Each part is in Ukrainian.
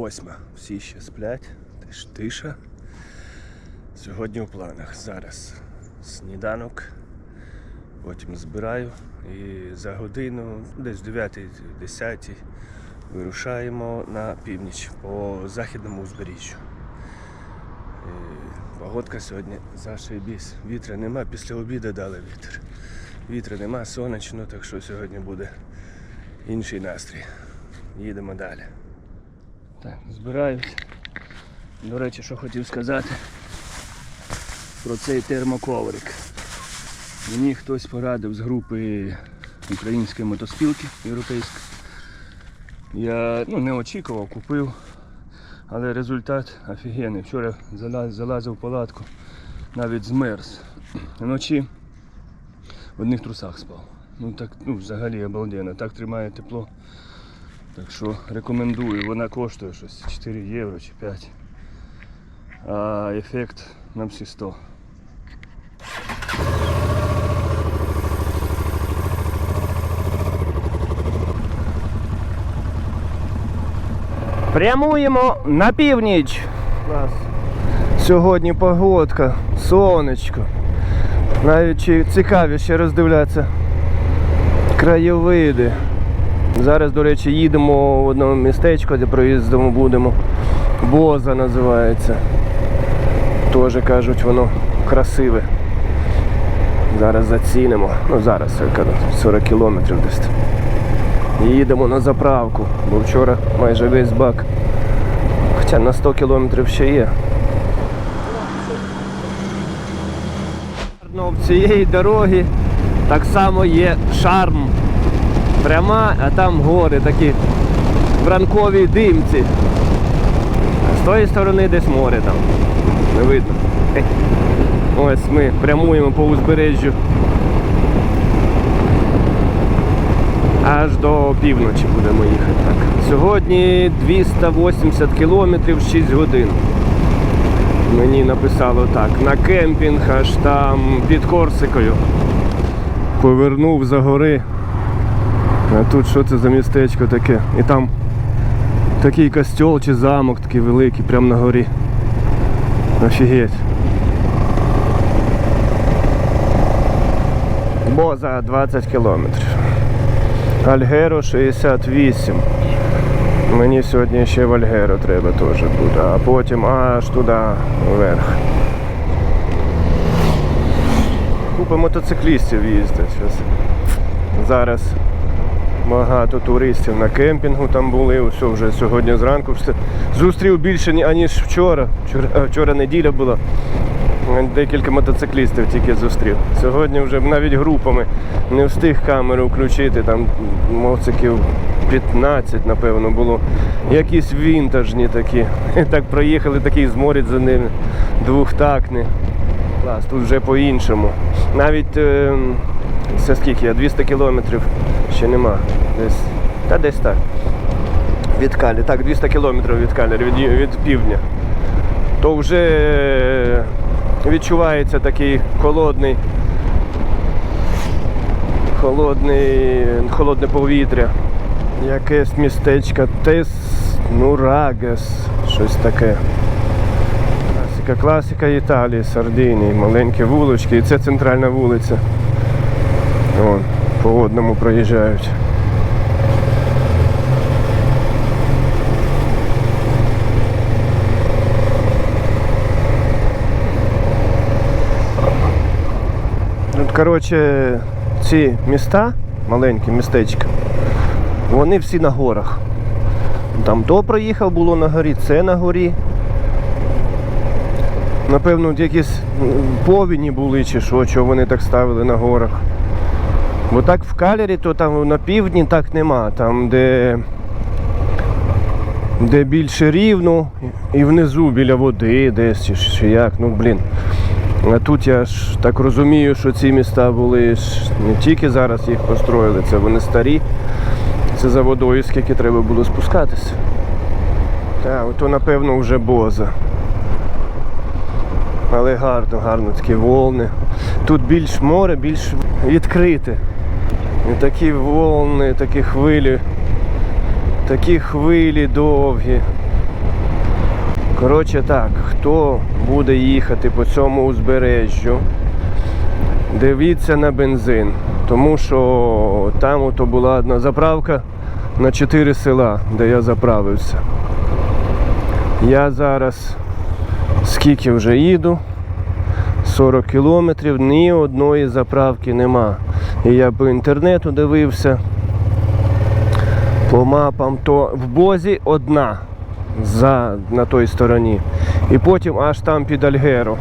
8. Всі ще сплять, теж тиша. Сьогодні у планах. Зараз сніданок, потім збираю і за годину, десь 9-10 вирушаємо на північ по західному узбережжю. Погодка сьогодні зашибісь. Вітра нема, після обіду дали вітер. Вітра нема, сонячно, так що сьогодні буде інший настрій. Їдемо далі. Так, збираюсь. До речі, що хотів сказати про цей термоковрик. Мені хтось порадив з групи української мотоспілки європейської. Я не очікував, купив, але результат офігенний. Вчора залазив в палатку, навіть змерз. Вночі в одних трусах спав. Взагалі обалденно. Так тримає тепло. Так що рекомендую. Вона коштує щось 4 євро чи 5. А ефект на всі 100. Прямуємо на північ. Клас. Сьогодні погодка, сонечко. Навіть цікавіше роздивлятися краєвиди. Зараз, до речі, їдемо в одне містечко, де проїздимо будемо. Боза називається. Теж кажуть, воно красиве. Зараз зацінимо. Зараз 40 кілометрів десь. Їдемо на заправку, бо вчора майже весь бак. Хоча на 100 кілометрів ще є. В цієї дороги так само є шарм. Пряма, а там гори такі в ранковій димці. А з тої сторони десь море там. Не видно. Ось ми прямуємо по узбережжю. Аж до півночі будемо їхати. Так. Сьогодні 280 кілометрів 6 годин. Мені написало так. На кемпінг аж там під Корсикою. Повернув за гори. А тут що це за містечко таке? І там такий костьол чи замок такий великий, прямо на горі. Офігеть. Боза 20 кілометрів. Альгеро 68. Мені сьогодні ще в Альгеро треба теж буде, а потім аж туди вверх. Купа мотоциклістів їздять. Зараз багато туристів на кемпінгу там були, усе вже сьогодні зранку. Зустрів більше, аніж вчора. Вчора неділя була. Декілька мотоциклістів тільки зустрів. Сьогодні вже навіть групами не встиг камеру включити, там моциків 15, напевно, було. Якісь вінтажні такі. Так проїхали, такий зморід за ними, двохтактний. Клас, тут вже по-іншому. Навіть, це скільки я, 200 кілометрів ще нема. Десь так. Від Калі, так, 200 кілометрів від Калі, від півдня. То вже відчувається такий холодне повітря. Якесь містечко Нурагес, щось таке. Класика Італії, Сардинії, маленькі вулички, і це центральна вулиця. Вон, по одному проїжджають. Коротше, ці міста, маленькі містечка, вони всі на горах. Там то проїхав, було на горі, це на горі. Напевно, якісь повені були чи що вони так ставили на горах. Бо так в Калярі, то там на півдні так нема. Там, де більше рівно і внизу біля води десь чи як, А тут я ж так розумію, що ці міста були не тільки зараз їх построїли, це вони старі. Це за водою скільки треба було спускатися. Так, ото напевно вже Боза. Але гарно, такі волни. Тут більш море, більш відкрите. І такі волни, такі хвилі довгі. Коротше так, хто буде їхати по цьому узбережжю, дивіться на бензин. Тому що там ото була одна заправка на 4 села, де я заправився. Я зараз скільки вже їду? 40 кілометрів, ні одної заправки нема. І я по інтернету дивився, по мапам, то в Бозі одна на той стороні. І потім аж там під Альгеро.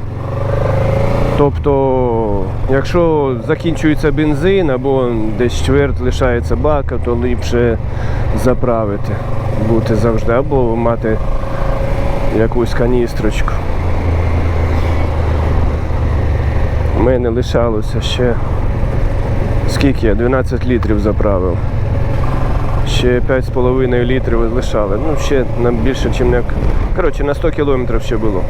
Тобто, якщо закінчується бензин або десь чверть лишається бака, то ліпше заправити. Бути завжди, або мати якусь каністрочку. У мене лишалося ще, скільки я, 12 літрів заправив. Ще 5,5 літрів лишали. Ну, ще на більше, ніж як... Коротше, на 100 кілометрів ще було.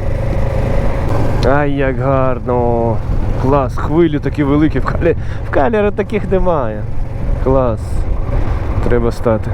Ай, як гарно. Клас, хвилі такі великі. В Калярі таких немає. Клас. Треба стати.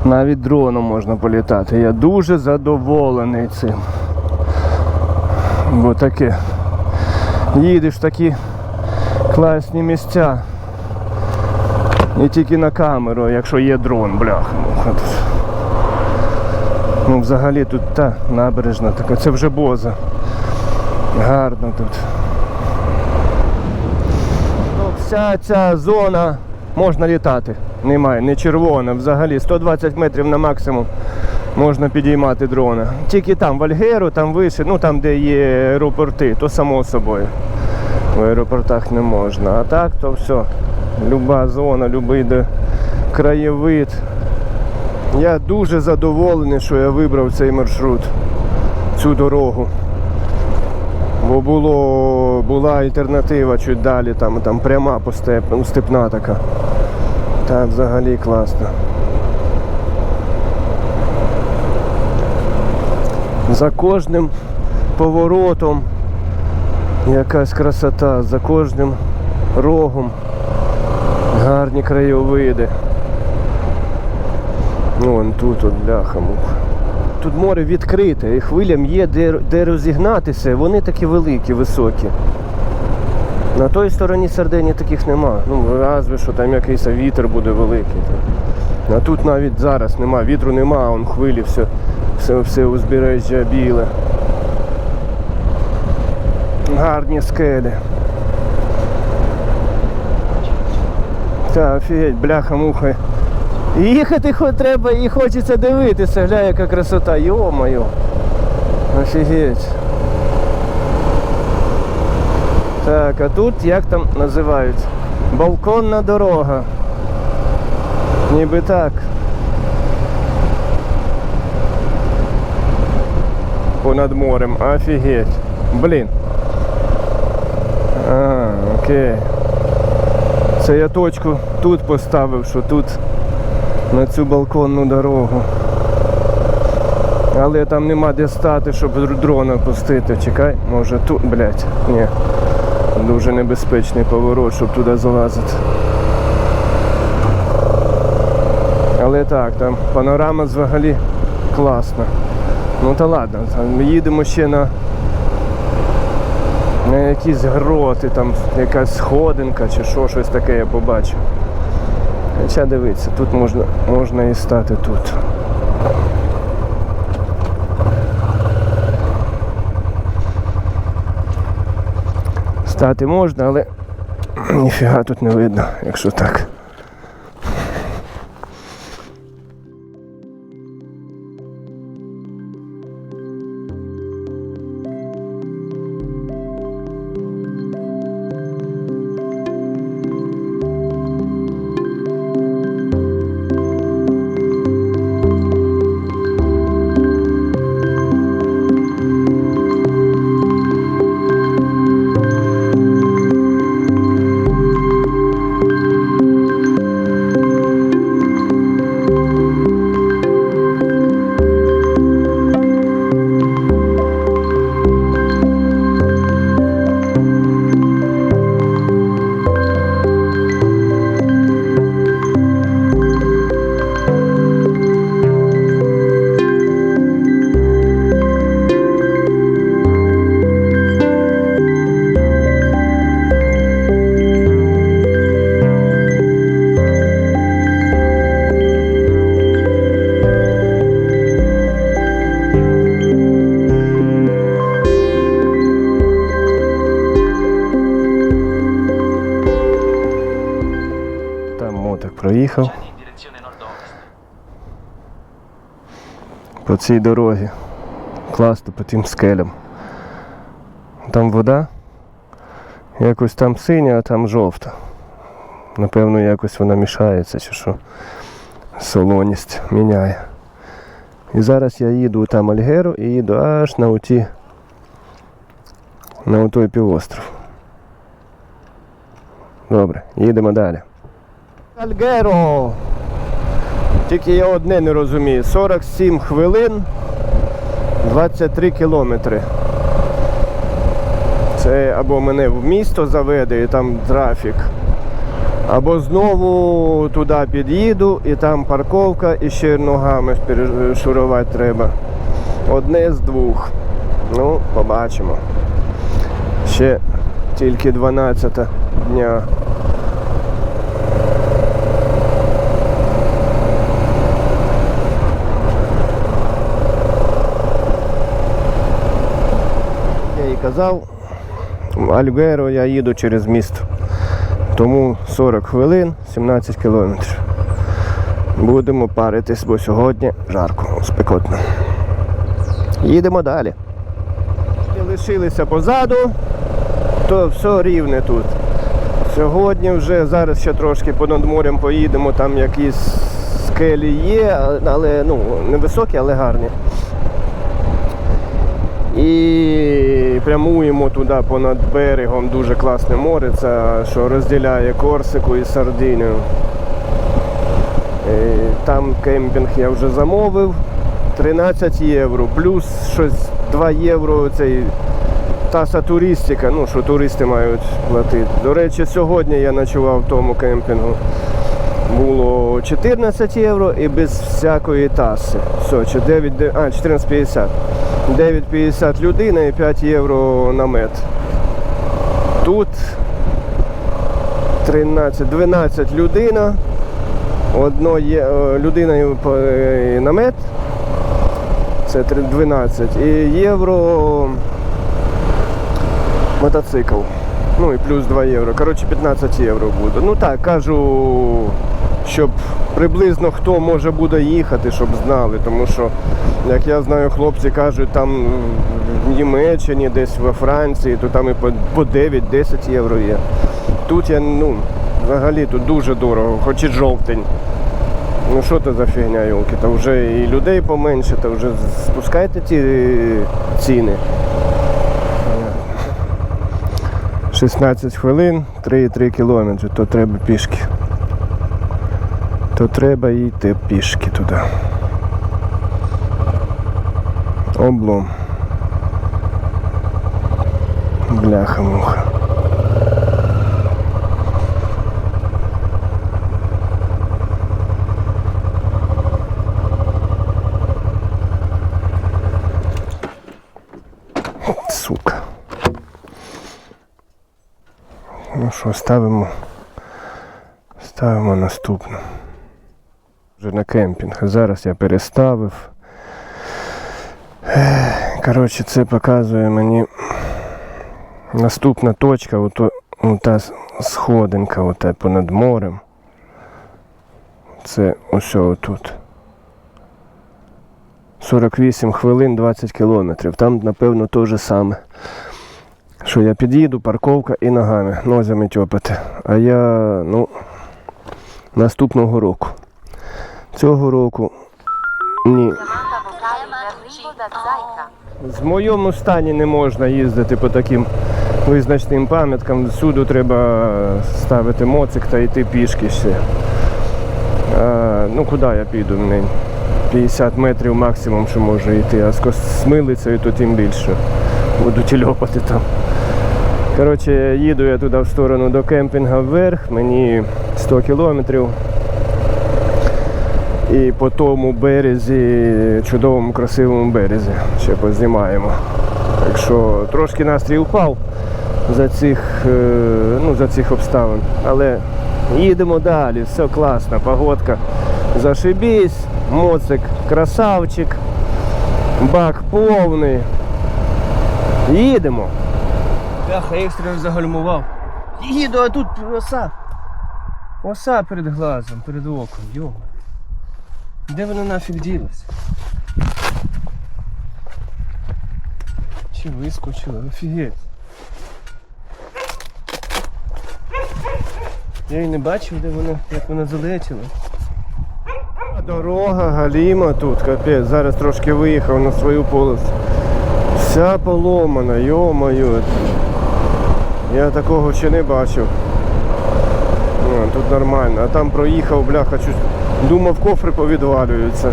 Навіть дроном можна політати. Я дуже задоволений цим. Бо таке. Їдеш в такі класні місця. І тільки на камеру, якщо є дрон, бляха. Ну взагалі тут та набережна така. Це вже Боза. Гарно тут. Вся ця зона можна літати. Немає, не червона, взагалі 120 метрів на максимум можна підіймати дрона. Тільки там в Альгеру, там вище, ну там де є аеропорти, то само собою. В аеропортах не можна. А так то все. Люба зона, любий краєвид. Я дуже задоволений, що я вибрав цей маршрут, цю дорогу. Бо була альтернатива чуть далі, там пряма по степу, степна така. Так, взагалі класно. За кожним поворотом якась красота, за кожним рогом гарні краєвиди. Вон тут от бляха-муха. Тут море відкрите і хвилям є де розігнатися, вони такі великі, високі. На той стороні Сардинії таких нема. Ну, разве що там якийсь вітер буде великий. А тут навіть зараз нема, вітру нема, а вон хвилі, все узбережжя біле. Гарні скелі. Та офігеть, бляха-муха. Їхати треба і хочеться дивитися, гля, яка красота, йо-моє. Офігеть. Так, а тут, як там називають? Балконна дорога. Ніби так. Понад морем, офігеть. Блін. Окей. Це я точку тут поставив, що тут на цю балконну дорогу. Але там нема де стати, щоб дрона пустити. Чекай, може тут, блядь, ні. Дуже небезпечний поворот, щоб туди залазити. Але так, там панорама взагалі класна. Ну та ладно, ми їдемо ще на якісь гроти, там якась сходинка чи щось таке я побачив. Хоча дивіться, тут можна і стати тут. Стати можна, але ніфіга тут не видно, якщо так. Проїхав по цій дорозі, класно по тим скелям. Там вода, якось там синя, а там жовта. Напевно, якось вона мішається чи що, солоність міняє. І зараз я їду там Альгеру і їду аж на отой півостров. Добре, їдемо далі. Альгеро! Тільки я одне не розумію. 47 хвилин, 23 кілометри. Це або мене в місто заведе і там трафік, або знову туди під'їду і там парковка і ще ногами перешурувати треба. Одне з двох. Ну, побачимо. Ще тільки 12 дня. Казав, в Альгеру я їду через місто, тому 40 хвилин, 17 кілометрів. Будемо паритись, бо сьогодні жарко, спекотно. Їдемо далі. Лишилися позаду, то все рівне тут. Сьогодні вже, зараз ще трошки понад морем поїдемо, там якісь скелі є, але не високі, але гарні. І прямуємо туди понад берегом, дуже класне море, це що розділяє Корсику і Сардинію. Там кемпінг я вже замовив, 13 євро, плюс щось 2 євро цей таса туристика, що туристи мають платити. До речі, сьогодні я ночував в тому кемпінгу. Було 14 євро і без всякої таси. Все, 14,50. 9,50 людина і 5 євро намет. Тут 12 людина, людина і намет, це 12, і євро мотоцикл. І плюс 2 євро. Коротше, 15 євро буде. Так, кажу, щоб приблизно хто може буде їхати, щоб знали. Тому що, як я знаю, хлопці кажуть, там в Німеччині, десь во Франції, то там і по 9-10 євро є. Тут я, взагалі тут дуже дорого, хоч і жовтень. Що це за фігня, йолки, та вже і людей поменше, та вже спускайте ті ціни. 16 хвилин, 3,3 кілометри, то треба пішки. То треба йти пішки туди. Облом. Бляха-муха. Сука. Ну що, ставимо наступну. Вже на кемпінг. Зараз я переставив. Коротше, це показує мені наступна точка, ота сходинка, ота понад морем. Це ось отут. 48 хвилин, 20 кілометрів. Там, напевно, те ж саме. Що я під'їду, парковка і ногами, нозями тьопати. А я, наступного року. Цього року ні. В моєму стані не можна їздити по таким визначним пам'яткам. Всюди треба ставити моцик та йти пішки ще. Куди я піду? 50 метрів максимум, що можу йти, а з милицею то тим більше. Буду тільопати там. Коротше, їду я туди в сторону до кемпінга вверх, мені 100 кілометрів. І по тому березі, чудовому, красивому березі, ще познімаємо. Так що трошки настрій упав за цих обставин. Але їдемо далі, все класно, погодка зашибісь, моцик красавчик, бак повний. Їдемо. Бляха, екстрено загальмував. Їду, а тут оса. Оса перед глазом, перед оком, йо. Де вона нафіг ділась? Чи вискочила? Офігеть. Я її не бачив, де вона, як вона залетіла. Дорога галіма тут, капець. Зараз трошки виїхав на свою полосу. Вся поломана, йо-моє. Я такого ще не бачив. Тут нормально. А там проїхав, бляха, думав, кофри повідвалюються.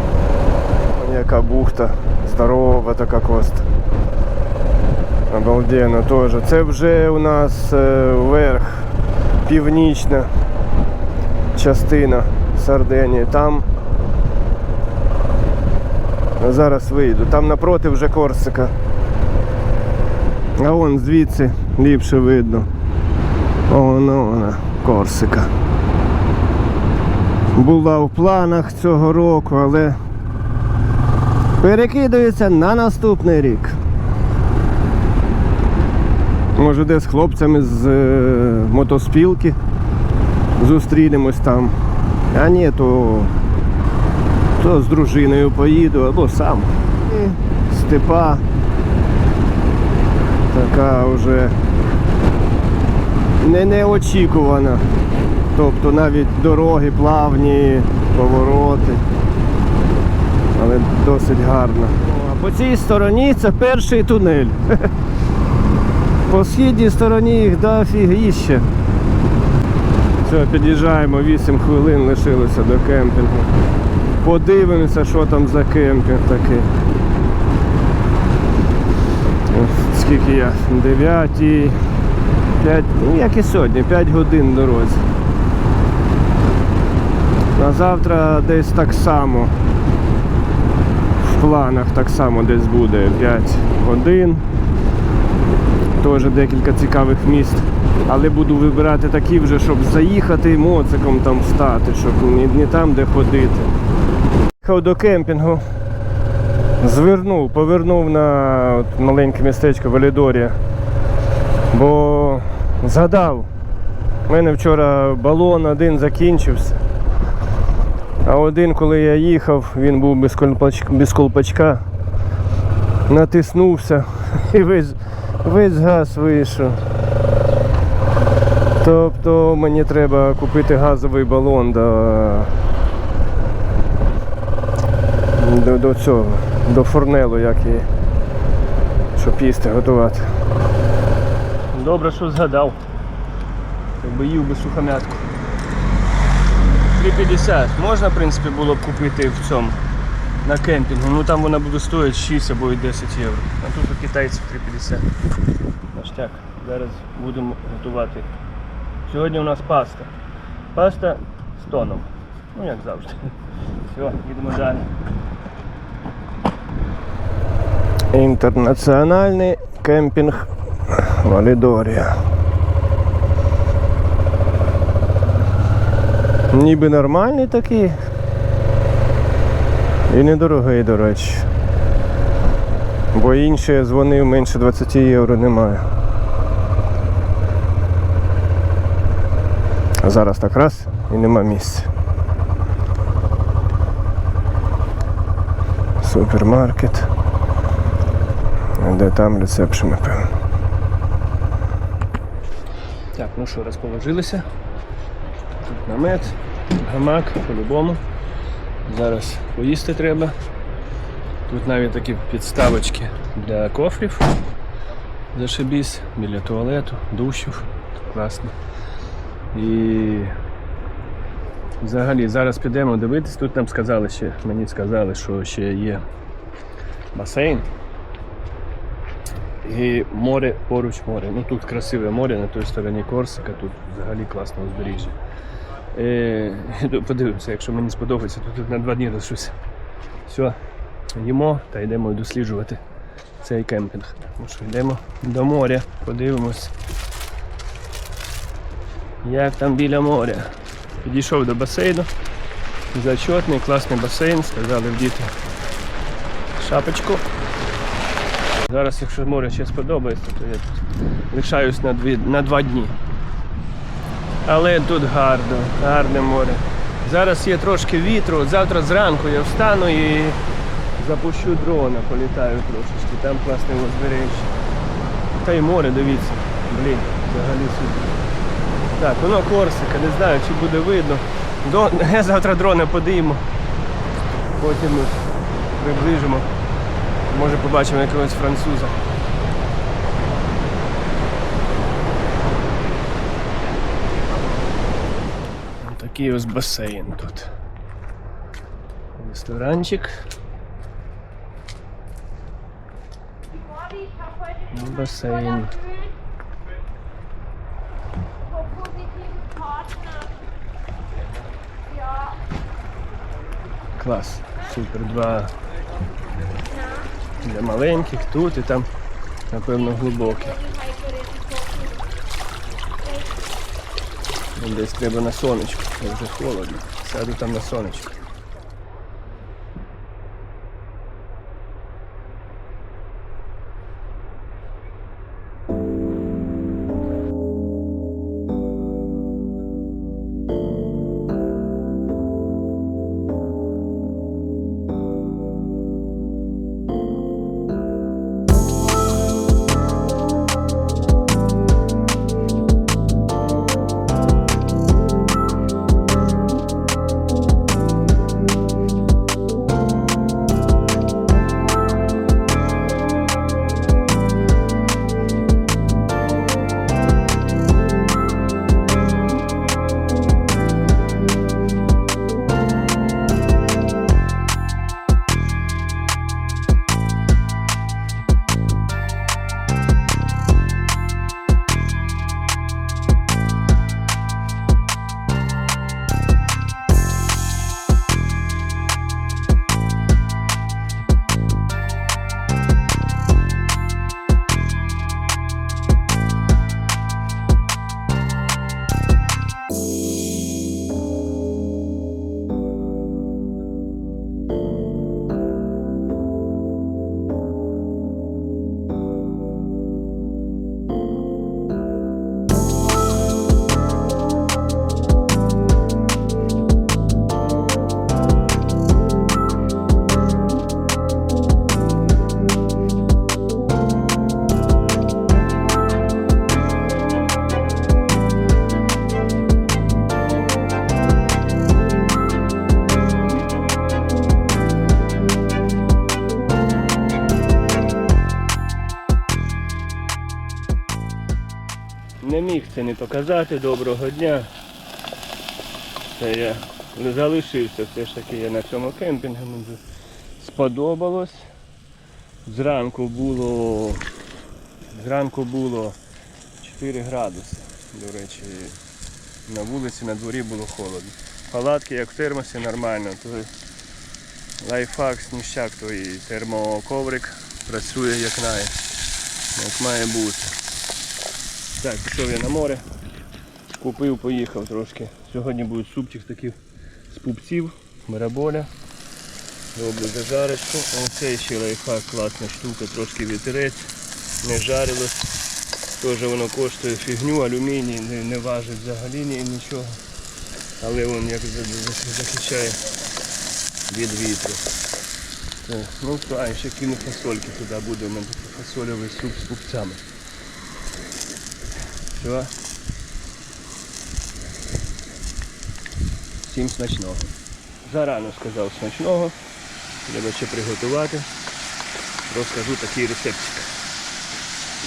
Яка бухта. Здорова така коста. Обалденно теж. Це вже у нас вверх, північна частина Сардинії. Там зараз вийду. Там напроти вже Корсика. А вон звідси ліпше видно. Вона, Корсика. Була в планах цього року, але перекидується на наступний рік. Може, де з хлопцями з мотоспілки зустрінемось там. А ні, то з дружиною поїду, або сам. І степа така вже неочікувана. Тобто навіть дороги плавні, повороти. Але досить гарно. А по цій стороні це перший тунель. По східній стороні їх дофігіще. Все, під'їжджаємо, 8 хвилин лишилося до кемпінгу. Подивимося, що там за кемпінг такий. Скільки я? 9, 5, як і сьогодні, 5 годин в дорозі. На завтра десь так само. В планах так само десь буде 5 годин. Теж декілька цікавих місць. Але буду вибирати такі вже, щоб заїхати моциком там стати, щоб не там, де ходити. Їхав до кемпінгу. Повернув на маленьке містечко Валідорія. Бо згадав, у мене вчора балон один закінчився. А один, коли я їхав, він був без колпачка. Натиснувся і весь газ вийшов. Тобто мені треба купити газовий балон до цього, до фурнелу, щоб їсти готувати. Добре, що згадав. Якби їв би сухомятку. 3,50. Можна, в принципі, було б купити в цьому, на кемпінгу. Ну там вона буде стоїти 6 або 10 євро. А тут у китайців 3,50. Аж так. Зараз будемо готувати. Сьогодні у нас паста. Паста з тоном. Ну як завжди. Все, їдемо далі. Інтернаціональний кемпінг Валідорія. Ніби нормальний такий. І недорогий, до речі. Бо інші я дзвонив, менше 20 євро немає. А зараз так раз і нема місця. Супермаркет. Де там ресепшн, напевно. Так, ну що, розположилися. Тут намет, гамак, по-любому. Зараз поїсти треба. Тут навіть такі підставочки для кофрів. Зашибісь, біля туалету, душів. Класно. І взагалі зараз підемо дивитись. Тут нам сказали мені сказали, що ще є басейн. І море, поруч море. Ну тут красиве море, на той стороні Корсика, тут взагалі класне узбережжя. Подивимося, якщо мені сподобається, то тут на 2 дні лишуся. Все, їмо та йдемо досліджувати цей кемпінг. Ну що, йдемо до моря, подивимось, як там біля моря. Підійшов до басейну, зачетний, класний басейн, сказали вдіти шапочку. Зараз, якщо море ще сподобається, то я тут лишаюсь на 2 дні. Але тут гарно, гарне море. Зараз є трошки вітру, завтра зранку я встану і запущу дрона, політаю трошечки, там класне узбережжя. Та й море, дивіться, блін, взагалі супер. Так, воно Корсика, не знаю, чи буде видно. Я завтра дрона подійму, потім приближимо. Може побачимо якогось француза. Такий ось басейн тут. Ресторанчик. І басейн. Клас. Супер. 2 для маленьких тут і там, напевно, глибокі. Десь треба на сонечку, вже холодно. Сяду там на сонечку. Не міг це не показати. Доброго дня. Це я залишився все ж таки я на цьому кемпінгу. сподобалось. Зранку було 4 градуси. До речі, на вулиці, на дворі було холодно. Палатки як в термосі нормально. Той лайфхак, сніщак, той термоковрик працює як має бути. Так, пішов я на море. Купив, поїхав трошки. Сьогодні буде супчик такий з пупців, бараболя. Роблю зажарочку. Оце ще лайфхак, класна штука, трошки вітерець, не жарилось. Теж воно коштує фігню, алюміній, не важить взагалі нічого. Але він як захищає від вітру. Ну що, ще кину фасольки туди буде, у мене фасольовий суп з пупцями. Все. Всім смачного. Зарано сказав смачного. Треба ще приготувати. Розкажу такий рецептик.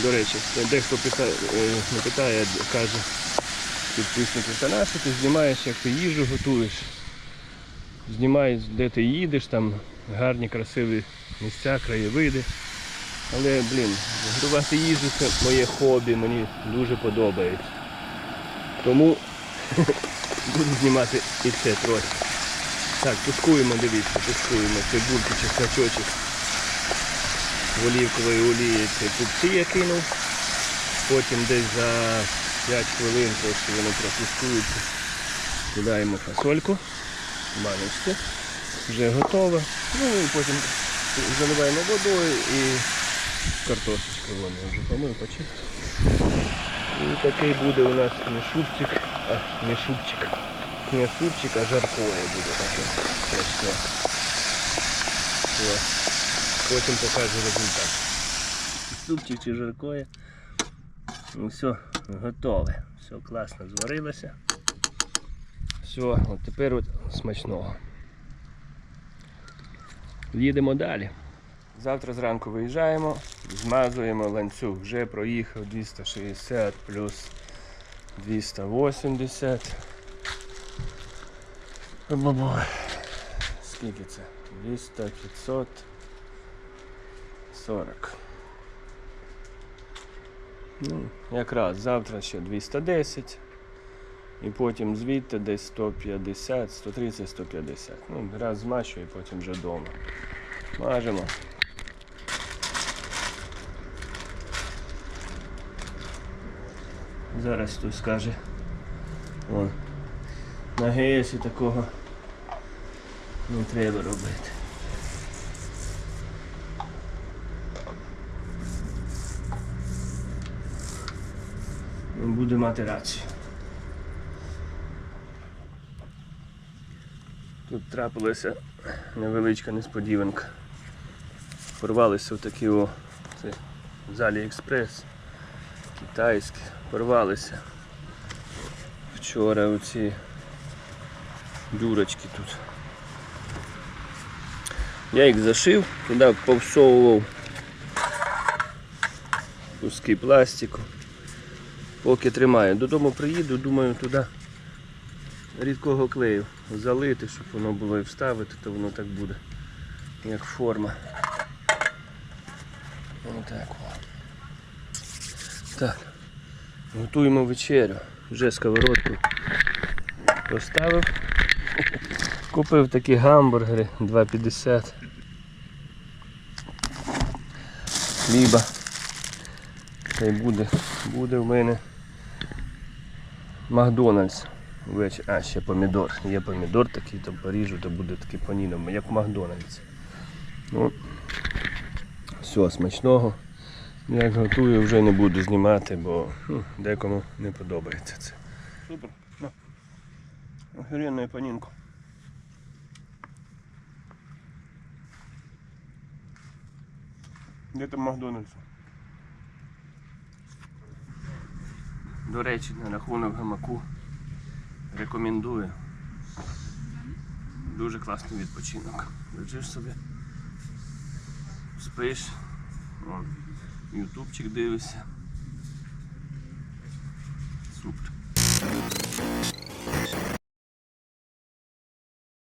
До речі, дехто не питає, каже підписники, та нащо ти знімаєш, як ти їжу готуєш. Знімаєш, де ти їдеш, там гарні, красиві місця, краєвиди. Але, готувати їжу – це моє хобі, мені дуже подобається. Тому буду знімати і це трохи. Так, тушкуємо, дивіться, цибульку, чесночочок. В олівковій олії це пупці я кинув. Потім десь за 5 хвилин трошки воно протушкується. Кидаємо фасольку, баночки. Вже готово. Ну і потім заливаємо водою і картошечку воно вже помив, почистив. І такий буде у нас не супчик, а жаркое буде таке. Потім покажу результат. Супчик чи жаркое. Ну все, готове. Все класно зварилося. Все, от тепер смачного. Їдемо далі. Завтра зранку виїжджаємо, змазуємо ланцюг. Вже проїхав 260 плюс 280. Скільки це? 200, 500, 40. Ну, якраз завтра ще 210. І потім звідти десь 150, 130, 150. Ну, раз змащу і потім вже вдома. Мажемо. Зараз хтось скаже. Вон. На ГСі такого не треба робити. Він буде мати рацію. Тут трапилася невеличка несподіванка. Порвалися отакі з Аліекспрес, китайські, порвалися. Вчора оці дюрочки тут. Я їх зашив, туди повсовував куски пластику. Поки тримаю. Додому приїду, думаю, туди рідкого клею залити, щоб воно було і вставити, то воно так буде, як форма. Отак. Так, готуємо вечерю. Вже сковородку поставив. Купив такі гамбургери 2,50. Хліба. Та й буде в мене Макдональдс. А, ще помідор. Є помідор такий, то поріжу, то буде такий паніном, як в Макдональдс. Ну, все, смачного. Як готую, вже не буду знімати, бо декому не подобається це. Супер. Охеренную панінку. Де там Макдональдс? До речі, на рахунок гамаку рекомендую. Дуже класний відпочинок. Лежиш собі, спиш, ютубчик дивишся. Супер.